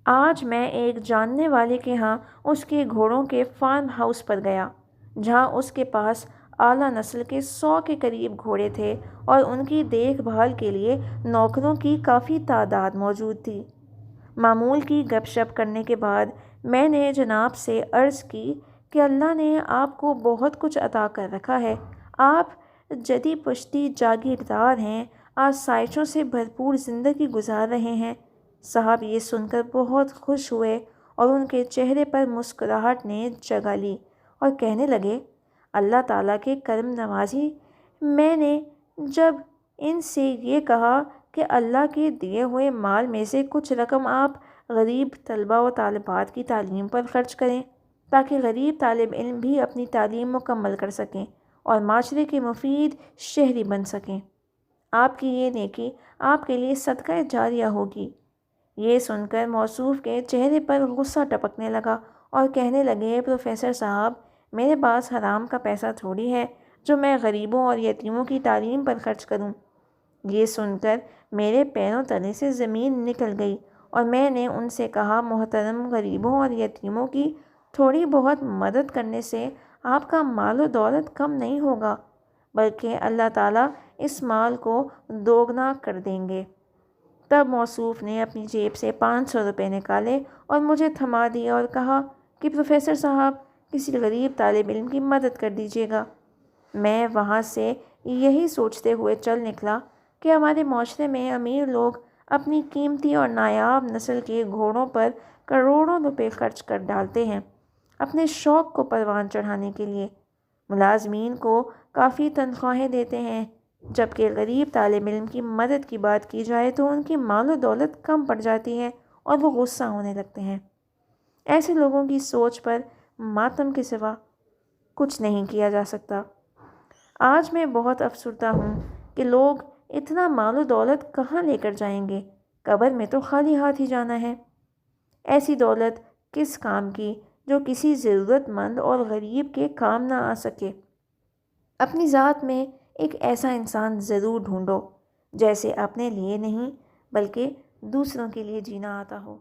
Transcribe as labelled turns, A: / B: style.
A: آج میں ایک جاننے والے کے ہاں اس کے گھوڑوں کے فارم ہاؤس پر گیا، جہاں اس کے پاس اعلیٰ نسل کے 100 کے قریب گھوڑے تھے اور ان کی دیکھ بھال کے لیے نوکروں کی کافی تعداد موجود تھی۔ معمول کی گپ شپ کرنے کے بعد میں نے جناب سے عرض کی کہ اللہ نے آپ کو بہت کچھ عطا کر رکھا ہے، آپ جدی پشتی جاگیردار ہیں، آسائشوں سے بھرپور زندگی گزار رہے ہیں۔ صاحب یہ سن کر بہت خوش ہوئے اور ان کے چہرے پر مسکراہٹ نے جگہ لی اور کہنے لگے، اللہ تعالیٰ کے کرم نوازی۔ میں نے جب ان سے یہ کہا کہ اللہ کے دیے ہوئے مال میں سے کچھ رقم آپ غریب طلبہ و طالبات کی تعلیم پر خرچ کریں تاکہ غریب طالب علم بھی اپنی تعلیم مکمل کر سکیں اور معاشرے کے مفید شہری بن سکیں، آپ کی یہ نیکی آپ کے لیے صدقہ جاریہ ہوگی۔ یہ سن کر موصوف کے چہرے پر غصہ ٹپکنے لگا اور کہنے لگے، پروفیسر صاحب، میرے پاس حرام کا پیسہ تھوڑی ہے جو میں غریبوں اور یتیموں کی تعلیم پر خرچ کروں۔ یہ سن کر میرے پیروں تلے سے زمین نکل گئی اور میں نے ان سے کہا، محترم، غریبوں اور یتیموں کی تھوڑی بہت مدد کرنے سے آپ کا مال و دولت کم نہیں ہوگا، بلکہ اللہ تعالیٰ اس مال کو دوگنا کر دیں گے۔ تب موصوف نے اپنی جیب سے 500 روپے نکالے اور مجھے تھما دیے اور کہا کہ پروفیسر صاحب، کسی غریب طالب علم کی مدد کر دیجیے گا۔ میں وہاں سے یہی سوچتے ہوئے چل نکلا کہ ہمارے معاشرے میں امیر لوگ اپنی قیمتی اور نایاب نسل کے گھوڑوں پر کروڑوں روپے خرچ کر ڈالتے ہیں اپنے شوق کو پروان چڑھانے کے لیے، ملازمین کو کافی تنخواہیں دیتے ہیں، جبکہ غریب طالب علم کی مدد کی بات کی جائے تو ان کی مال و دولت کم پڑ جاتی ہے اور وہ غصہ ہونے لگتے ہیں۔ ایسے لوگوں کی سوچ پر ماتم کے سوا کچھ نہیں کیا جا سکتا۔ آج میں بہت افسردہ ہوں کہ لوگ اتنا مال و دولت کہاں لے کر جائیں گے، قبر میں تو خالی ہاتھ ہی جانا ہے۔ ایسی دولت کس کام کی جو کسی ضرورت مند اور غریب کے کام نہ آ سکے۔ اپنی ذات میں ایک ایسا انسان ضرور ڈھونڈو جیسے اپنے لیے نہیں بلکہ دوسروں کے لیے جینا آتا ہو۔